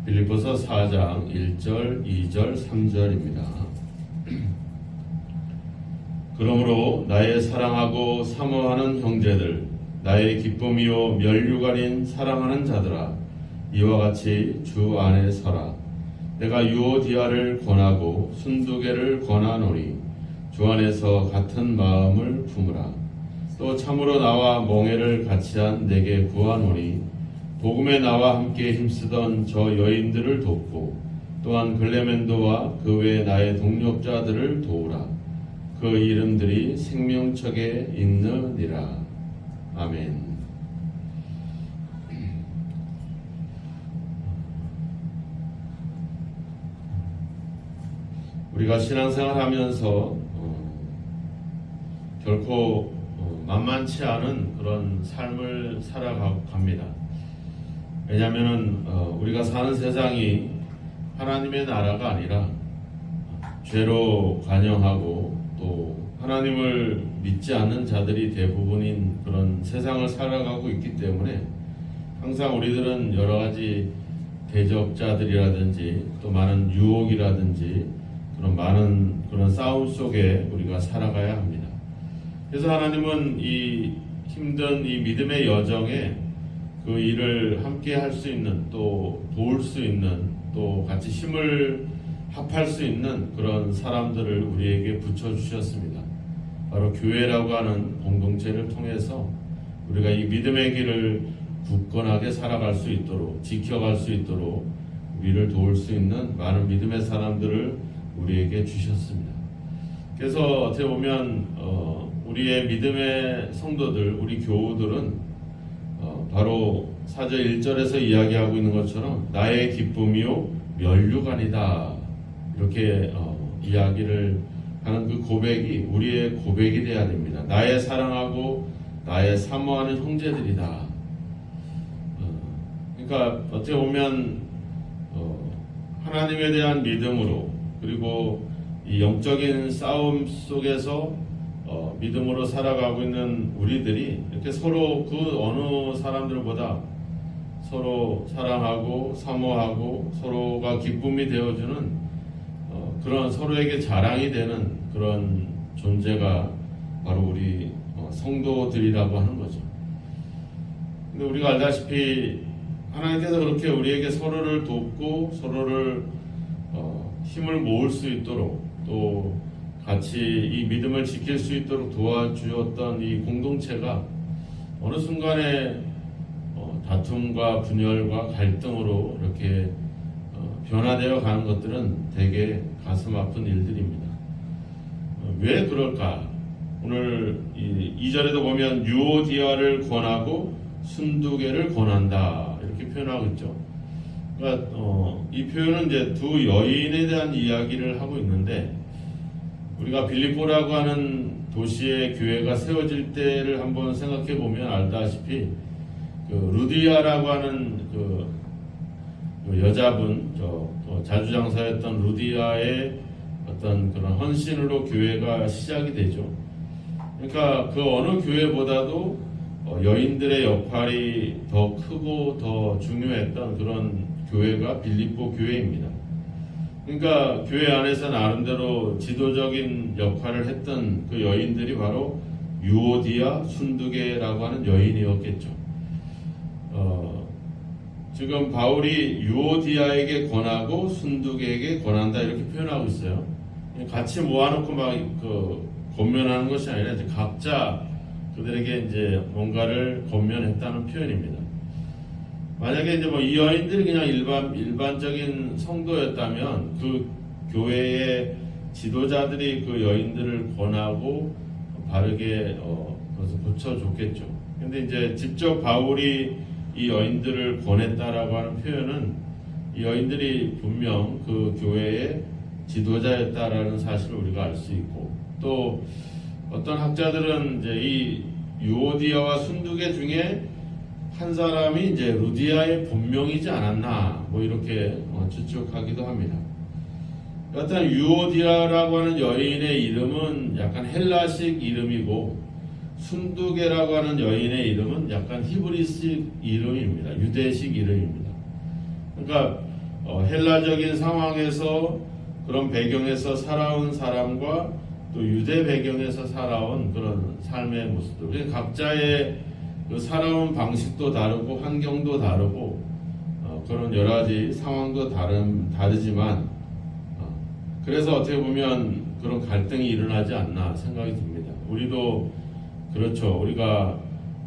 빌립보서 4장 1절, 2절, 3절입니다. 그러므로 나의 사랑하고 사모하는 형제들, 나의 기쁨이요 면류관인 사랑하는 자들아, 이와 같이 주 안에 서라. 내가 유오디아를 권하고 순두개를 권하노니 주 안에서 같은 마음을 품으라. 또 참으로 나와 멍에를 같이한 내게 구하노니 복음에 나와 함께 힘쓰던 저 여인들을 돕고 또한 글레멘도와 그 외 나의 동력자들을 도우라. 그 이름들이 생명책에 있느니라. 아멘. 우리가 신앙생활하면서 결코 만만치 않은 그런 삶을 살아갑니다. 왜냐하면 우리가 사는 세상이 하나님의 나라가 아니라 죄로 관영하고 또 하나님을 믿지 않는 자들이 대부분인 그런 세상을 살아가고 있기 때문에 항상 우리들은 여러 가지 대적자들이라든지 또 많은 유혹이라든지 그런 많은 그런 싸움 속에 우리가 살아가야 합니다. 그래서 하나님은 이 힘든 이 믿음의 여정에 그 일을 함께 할 수 있는 또 도울 수 있는 또 같이 힘을 합할 수 있는 그런 사람들을 우리에게 붙여주셨습니다. 바로 교회라고 하는 공동체를 통해서 우리가 이 믿음의 길을 굳건하게 살아갈 수 있도록 지켜갈 수 있도록 우리를 도울 수 있는 많은 믿음의 사람들을 우리에게 주셨습니다. 그래서 어떻게 보면 우리의 믿음의 성도들, 우리 교우들은 바로 4절 1절에서 이야기하고 있는 것처럼 나의 기쁨이요 면류관이다 이렇게 이야기를 하는 그 고백이 우리의 고백이 되어야 됩니다. 나의 사랑하고 나의 사모하는 형제들이다. 그러니까 어떻게 보면 하나님에 대한 믿음으로 그리고 이 영적인 싸움 속에서 믿음으로 살아가고 있는 우리들이 이렇게 서로 그 어느 사람들보다 서로 사랑하고 사모하고 서로가 기쁨이 되어주는 그런 서로에게 자랑이 되는 그런 존재가 바로 우리 성도들이라고 하는 거죠. 근데 우리가 알다시피 하나님께서 그렇게 우리에게 서로를 돕고 서로를 힘을 모을 수 있도록 또 같이 이 믿음을 지킬 수 있도록 도와주었던 이 공동체가 어느 순간에 다툼과 분열과 갈등으로 이렇게 변화되어 가는 것들은 되게 가슴 아픈 일들입니다. 왜 그럴까? 오늘 2절에도 보면 유오디아를 권하고 순두개를 권한다 이렇게 표현하고 있죠. 그러니까 이 표현은 이제 두 여인에 대한 이야기를 하고 있는데 우리가 빌립보라고 하는 도시의 교회가 세워질 때를 한번 생각해 보면 알다시피 그 루디아라고 하는 그 여자분 자주장사였던 루디아의 어떤 그런 헌신으로 교회가 시작이 되죠. 그러니까 그 어느 교회보다도 여인들의 역할이 더 크고 더 중요했던 그런 교회가 빌립보 교회입니다. 그러니까 교회 안에서 나름대로 지도적인 역할을 했던 그 여인들이 바로 유오디아, 순두개라고 하는 여인이었겠죠. 지금 바울이 유오디아에게 권하고 순두개에게 권한다 이렇게 표현하고 있어요. 같이 모아놓고 막 권면하는 것이 아니라 이제 각자 그들에게 이제 뭔가를 권면했다는 표현입니다. 만약에 이제 이 여인들이 그냥 일반적인 성도였다면 그 교회의 지도자들이 그 여인들을 권하고 바르게 그것을 고쳐줬겠죠. 근데 이제 직접 바울이 이 여인들을 권했다라고 하는 표현은 이 여인들이 분명 그 교회의 지도자였다라는 사실을 우리가 알 수 있고 또 어떤 학자들은 이제 이 유오디아와 순두개 중에 한 사람이 이제 루디아의 본명이지 않았나 이렇게 추측하기도 합니다. 일단 유오디아라고 하는 여인의 이름은 약간 헬라식 이름이고 순두개라고 하는 여인의 이름은 약간 히브리식 이름입니다. 유대식 이름입니다. 그러니까 헬라적인 상황에서 그런 배경에서 살아온 사람과 또 유대 배경에서 살아온 그런 삶의 모습들, 각자의 그 살아온 방식도 다르고 환경도 다르고 그런 여러 가지 상황도 다르지만 그래서 어떻게 보면 그런 갈등이 일어나지 않나 생각이 듭니다. 우리도 그렇죠.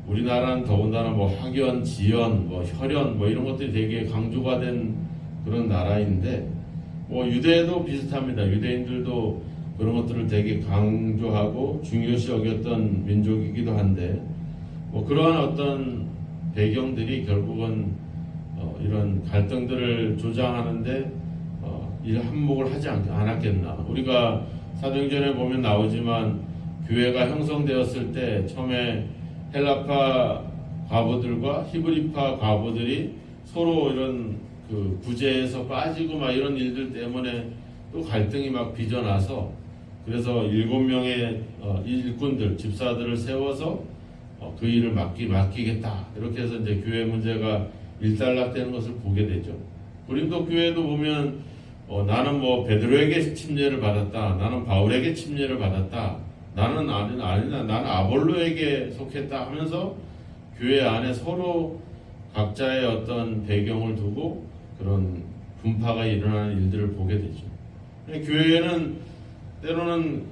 우리나라는 더군다나 뭐 학연, 지연, 뭐 혈연 뭐 이런 것들이 되게 강조가 된 그런 나라인데 뭐 유대도 비슷합니다. 유대인들도 그런 것들을 되게 강조하고 중요시 여겼던 민족이기도 한데 뭐 그러한 어떤 배경들이 결국은 이런 갈등들을 조장하는데 이 한몫을 하지 않았겠나. 우리가 사도행전에 보면 나오지만 교회가 형성되었을 때 처음에 헬라파 과부들과 히브리파 과부들이 서로 이런 그 구제에서 빠지고 막 이런 일들 때문에 또 갈등이 막 빚어나서 그래서 7명의 일꾼들, 집사들을 세워서 그 일을 맡기겠다. 이렇게 해서 이제 교회 문제가 일단락되는 것을 보게 되죠. 고린도 교회도 보면 나는 뭐 베드로에게 침례를 받았다. 나는 바울에게 침례를 받았다. 나는 아니다. 나는 아볼로에게 속했다 하면서 교회 안에 서로 각자의 어떤 배경을 두고 그런 분파가 일어나는 일들을 보게 되죠. 교회는 때로는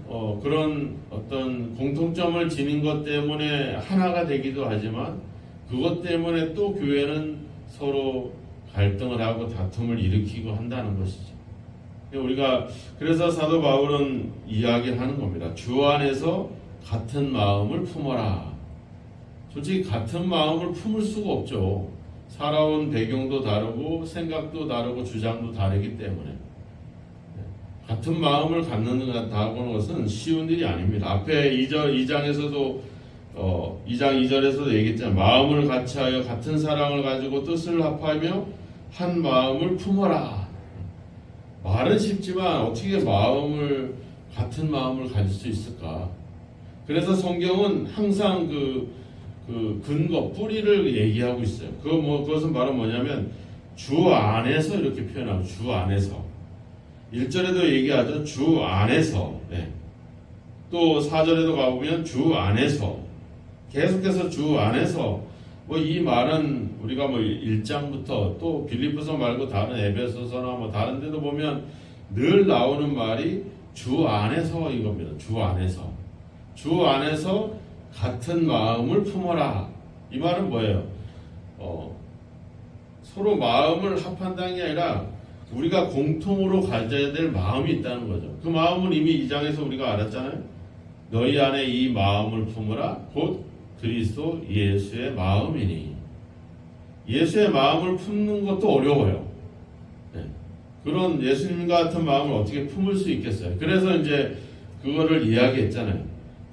그런 어떤 공통점을 지닌 것 때문에 하나가 되기도 하지만 그것 때문에 또 교회는 서로 갈등을 하고 다툼을 일으키고 한다는 것이죠. 우리가 그래서 사도 바울은 이야기하는 겁니다. 주 안에서 같은 마음을 품어라. 솔직히 같은 마음을 품을 수가 없죠. 살아온 배경도 다르고 생각도 다르고 주장도 다르기 때문에 같은 마음을 갖는다는 것은 쉬운 일이 아닙니다. 앞에 2장에서도 2장 2절에서도 얘기했잖아요. 마음을 같이하여 같은 사랑을 가지고 뜻을 합하며 한 마음을 품어라. 말은 쉽지만 어떻게 같은 마음을 가질 수 있을까? 그래서 성경은 항상 그 근거, 뿌리를 얘기하고 있어요. 그것은 바로 뭐냐면 주 안에서 이렇게 표현하고 주 안에서 1절에도 얘기하죠. 주 안에서. 네. 또 4절에도 가보면 주 안에서 계속해서 주 안에서 이 말은 우리가 1장부터 또 빌립보서 말고 다른 에베소서나 다른 데도 보면 늘 나오는 말이 주 안에서 이겁니다. 주 안에서 같은 마음을 품어라. 이 말은 뭐예요? 서로 마음을 합한다는 게 아니라 우리가 공통으로 가져야 될 마음이 있다는 거죠. 그 마음은 이미 2장에서 우리가 알았잖아요. 너희 안에 이 마음을 품으라 곧 그리스도 예수의 마음이니. 예수의 마음을 품는 것도 어려워요. 네. 그런 예수님 같은 마음을 어떻게 품을 수 있겠어요? 그래서 이제 그거를 이야기했잖아요.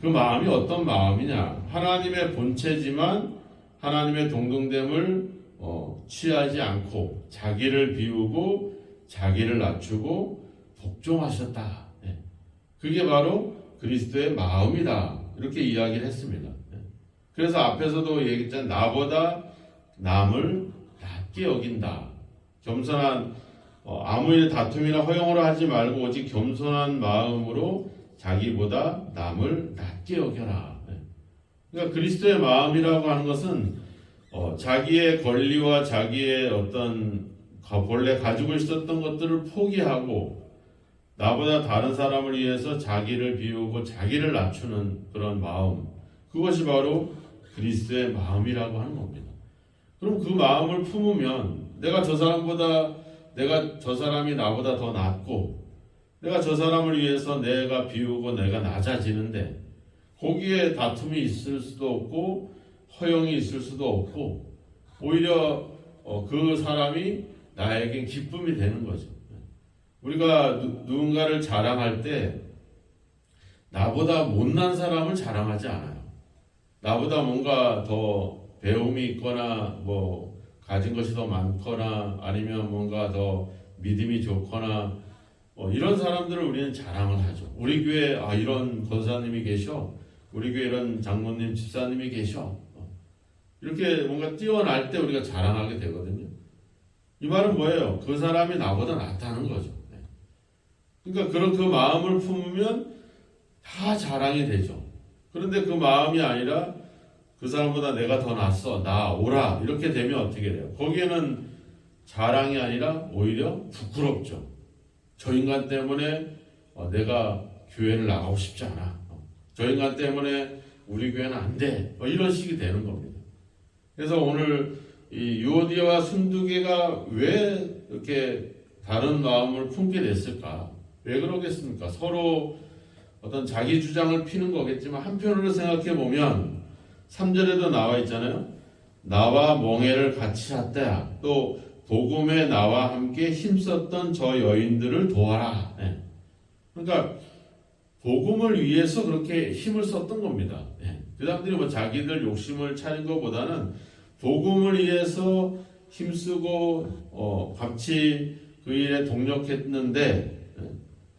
그 마음이 어떤 마음이냐? 하나님의 본체지만 하나님의 동등됨을 취하지 않고 자기를 비우고 자기를 낮추고 복종하셨다. 네. 그게 바로 그리스도의 마음이다. 이렇게 이야기를 했습니다. 네. 그래서 앞에서도 얘기했잖아요. 나보다 남을 낮게 여긴다. 겸손한 아무 일 다툼이나 허용으로 하지 말고 오직 겸손한 마음으로 자기보다 남을 낮게 여겨라. 네. 그러니까 그리스도의 마음이라고 하는 것은 자기의 권리와 자기의 어떤 본래 가지고 있었던 것들을 포기하고 나보다 다른 사람을 위해서 자기를 비우고 자기를 낮추는 그런 마음, 그것이 바로 그리스도의 마음이라고 하는 겁니다. 그럼 그 마음을 품으면 내가 저 사람이 나보다 더 낫고 내가 저 사람을 위해서 내가 비우고 내가 낮아지는데 거기에 다툼이 있을 수도 없고 허용이 있을 수도 없고 오히려 그 사람이 나에겐 기쁨이 되는 거죠. 우리가 누군가를 자랑할 때 나보다 못난 사람을 자랑하지 않아요. 나보다 뭔가 더 배움이 있거나 가진 것이 더 많거나 아니면 뭔가 더 믿음이 좋거나 이런 사람들을 우리는 자랑을 하죠. 우리 교회 이런 권사님이 계셔. 우리 교회 이런 장로님, 집사님이 계셔. 이렇게 뭔가 뛰어날 때 우리가 자랑하게 되거든요. 이 말은 뭐예요? 그 사람이 나보다 낫다는 거죠. 네. 그러니까 그런 그 마음을 품으면 다 자랑이 되죠. 그런데 그 마음이 아니라 그 사람보다 내가 더 낫어, 나 오라 이렇게 되면 어떻게 돼요? 거기에는 자랑이 아니라 오히려 부끄럽죠. 저 인간 때문에 내가 교회를 나가고 싶지 않아. 저 인간 때문에 우리 교회는 안 돼. 이런 식이 되는 겁니다. 그래서 오늘 이 유오디아와 순두개가 왜 이렇게 다른 마음을 품게 됐을까? 왜 그러겠습니까? 서로 어떤 자기 주장을 피는 거겠지만 한편으로 생각해 보면 3절에도 나와 있잖아요. 나와 멍에를 같이 했다. 또 복음에 나와 함께 힘썼던 저 여인들을 도와라. 네. 그러니까 복음을 위해서 그렇게 힘을 썼던 겁니다. 네. 그 사람들이 뭐 자기들 욕심을 차린 것보다는 복음을 위해서 힘쓰고 같이 그 일에 동력했는데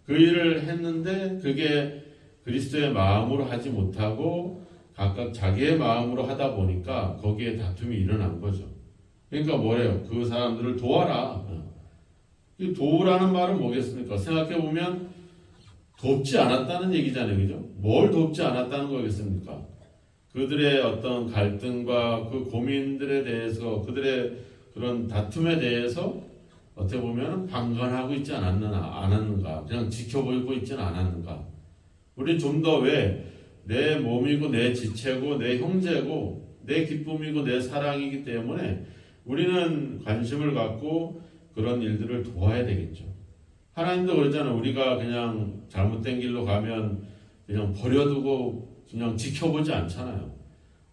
그 일을 했는데 그게 그리스도의 마음으로 하지 못하고 각각 자기의 마음으로 하다 보니까 거기에 다툼이 일어난 거죠. 그러니까 뭐래요? 그 사람들을 도와라. 이 도우라는 말은 뭐겠습니까? 생각해보면 돕지 않았다는 얘기잖아요. 그죠? 뭘 돕지 않았다는 거겠습니까? 그들의 어떤 갈등과 그 고민들에 대해서 그들의 그런 다툼에 대해서 어떻게 보면 방관하고 있지 않았는가? 그냥 지켜보고 있지는 않았는가? 우리 좀 더 왜 내 몸이고 내 지체고 내 형제고 내 기쁨이고 내 사랑이기 때문에 우리는 관심을 갖고 그런 일들을 도와야 되겠죠. 하나님도 그러잖아요. 우리가 그냥 잘못된 길로 가면 그냥 버려두고 그냥 지켜보지 않잖아요.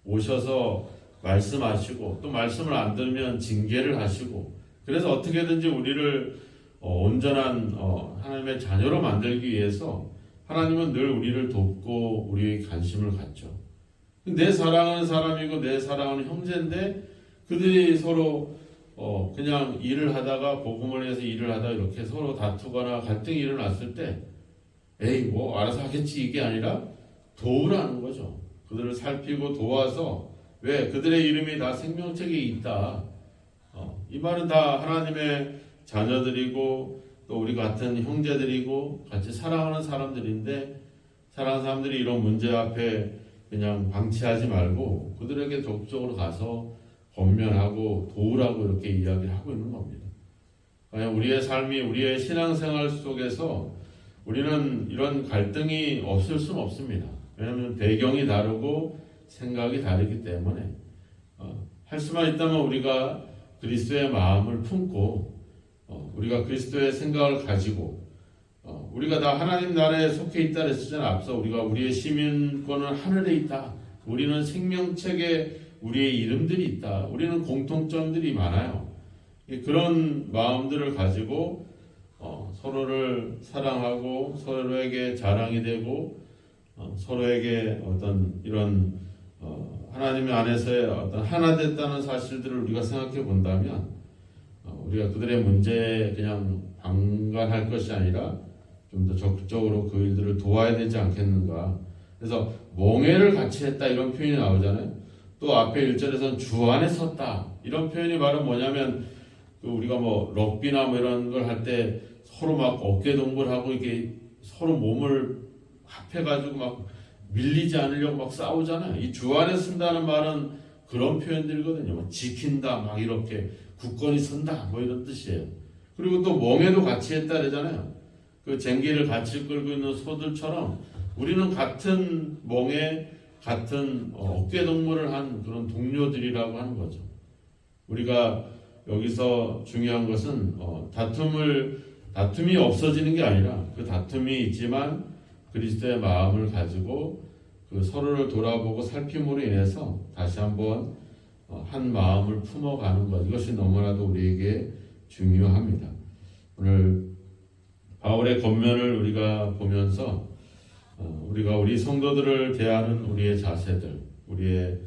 오셔서 말씀하시고 또 말씀을 안 들으면 징계를 하시고 그래서 어떻게든지 우리를 온전한 하나님의 자녀로 만들기 위해서 하나님은 늘 우리를 돕고 우리의 관심을 갖죠. 내 사랑하는 사람이고 내 사랑하는 형제인데 그들이 서로 그냥 일을 하다가 복음을 위해서 일을 하다가 이렇게 서로 다투거나 갈등이 일어났을 때 에이 뭐 알아서 하겠지 이게 아니라 도우라는 거죠. 그들을 살피고 도와서 왜 그들의 이름이 다 생명책에 있다. 이 말은 다 하나님의 자녀들이고 또 우리 같은 형제들이고 같이 사랑하는 사람들인데 사랑하는 사람들이 이런 문제 앞에 그냥 방치하지 말고 그들에게 적극적으로 가서 권면하고 도우라고 이렇게 이야기를 하고 있는 겁니다. 우리의 삶이 우리의 신앙생활 속에서 우리는 이런 갈등이 없을 수는 없습니다. 왜냐하면 배경이 다르고 생각이 다르기 때문에 할 수만 있다면 우리가 그리스도의 마음을 품고 우리가 그리스도의 생각을 가지고 우리가 다 하나님 나라에 속해 있다 그랬잖아요. 앞서 우리가 우리의 시민권은 하늘에 있다. 우리는 생명책에 우리의 이름들이 있다. 우리는 공통점들이 많아요. 그런 마음들을 가지고 서로를 사랑하고 서로에게 자랑이 되고 서로에게 어떤 이런 하나님 안에서의 어떤 하나 됐다는 사실들을 우리가 생각해 본다면 우리가 그들의 문제에 그냥 방관할 것이 아니라 좀 더 적극적으로 그 일들을 도와야 되지 않겠는가. 그래서 멍에를 같이 했다 이런 표현이 나오잖아요. 또 앞에 1절에서는 주 안에 섰다 이런 표현이 바로 뭐냐면 우리가 뭐 럭비나 뭐 이런 걸 할 때 서로 막 어깨 동무하고 이게 서로 몸을 합해가지고 막 밀리지 않으려고 막 싸우잖아요. 이 주 안에 쓴다는 말은 그런 표현들이거든요. 지킨다 막 이렇게 굳건히 선다 뭐 이런 뜻이에요. 그리고 또 멍에도 같이 했다 그러잖아요. 그 쟁기를 같이 끌고 있는 소들처럼 우리는 같은 멍에 같은 어깨 동무를 한 그런 동료들이라고 하는 거죠. 우리가 여기서 중요한 것은 다툼이 없어지는 게 아니라 그 다툼이 있지만 그리스도의 마음을 가지고 그 서로를 돌아보고 살핌으로 인해서 다시 한번 한 마음을 품어가는 것 이것이 너무나도 우리에게 중요합니다. 오늘 바울의 권면을 우리가 보면서 우리가 우리 성도들을 대하는 우리의 자세들, 우리의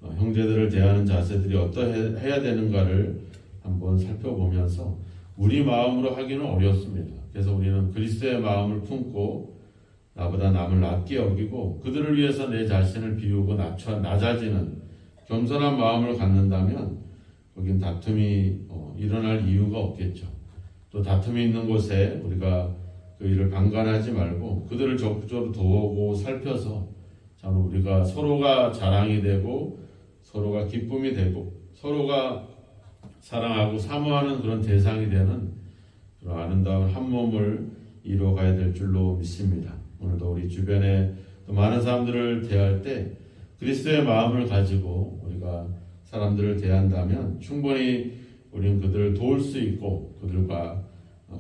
형제들을 대하는 자세들이 어떠해야 되는가를 한번 살펴보면서 우리 마음으로 하기는 어렵습니다. 그래서 우리는 그리스도의 마음을 품고 나보다 남을 낮게 여기고 그들을 위해서 내 자신을 비우고 낮아지는 겸손한 마음을 갖는다면 거긴 다툼이 일어날 이유가 없겠죠. 또 다툼이 있는 곳에 우리가 그 일을 방관하지 말고 그들을 적극적으로 도우고 살펴서 참 우리가 서로가 자랑이 되고 서로가 기쁨이 되고 서로가 사랑하고 사모하는 그런 대상이 되는 그런 아름다운 한 몸을 이루어가야 될 줄로 믿습니다. 오늘도 우리 주변에 또 많은 사람들을 대할 때 그리스도의 마음을 가지고 우리가 사람들을 대한다면 충분히 우리는 그들을 도울 수 있고 그들과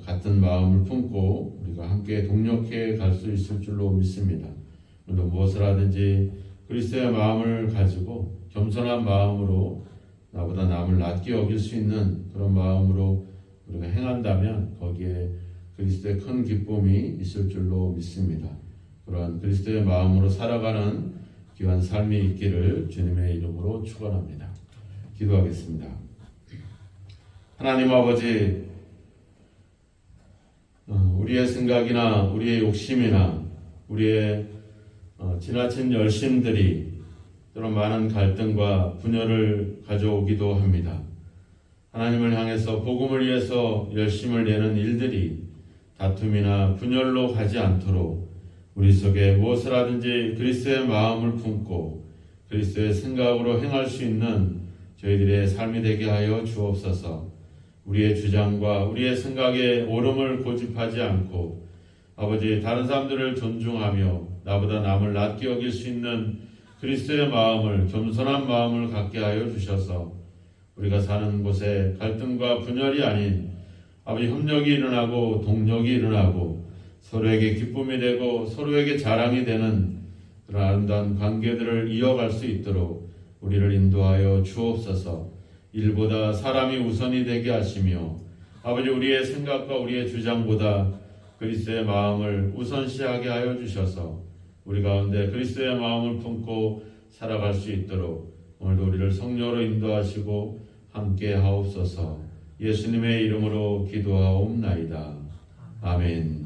같은 마음을 품고 우리가 함께 동력해 갈 수 있을 줄로 믿습니다. 오늘도 무엇을 하든지 그리스도의 마음을 가지고 겸손한 마음으로 나보다 남을 낮게 여길 수 있는 그런 마음으로 우리가 행한다면 거기에 그리스도의 큰 기쁨이 있을 줄로 믿습니다. 그러한 그리스도의 마음으로 살아가는 귀한 삶이 있기를 주님의 이름으로 축원합니다. 기도하겠습니다. 하나님 아버지, 우리의 생각이나 우리의 욕심이나 우리의 지나친 열심들이 때론 많은 갈등과 분열을 가져오기도 합니다. 하나님을 향해서 복음을 위해서 열심을 내는 일들이 다툼이나 분열로 가지 않도록 우리 속에 무엇을 하든지 그리스도의 마음을 품고 그리스도의 생각으로 행할 수 있는 저희들의 삶이 되게 하여 주옵소서. 우리의 주장과 우리의 생각에 오름을 고집하지 않고 아버지 다른 사람들을 존중하며 나보다 남을 낮게 여길 수 있는 그리스도의 마음을 겸손한 마음을 갖게 하여 주셔서 우리가 사는 곳에 갈등과 분열이 아닌 아버지 협력이 일어나고 동력이 일어나고 서로에게 기쁨이 되고 서로에게 자랑이 되는 그런 아름다운 관계들을 이어갈 수 있도록 우리를 인도하여 주옵소서. 일보다 사람이 우선이 되게 하시며 아버지 우리의 생각과 우리의 주장보다 그리스도의 마음을 우선시하게 하여 주셔서 우리 가운데 그리스도의 마음을 품고 살아갈 수 있도록 오늘도 우리를 성령으로 인도하시고 함께 하옵소서. 예수님의 이름으로 기도하옵나이다. 아멘.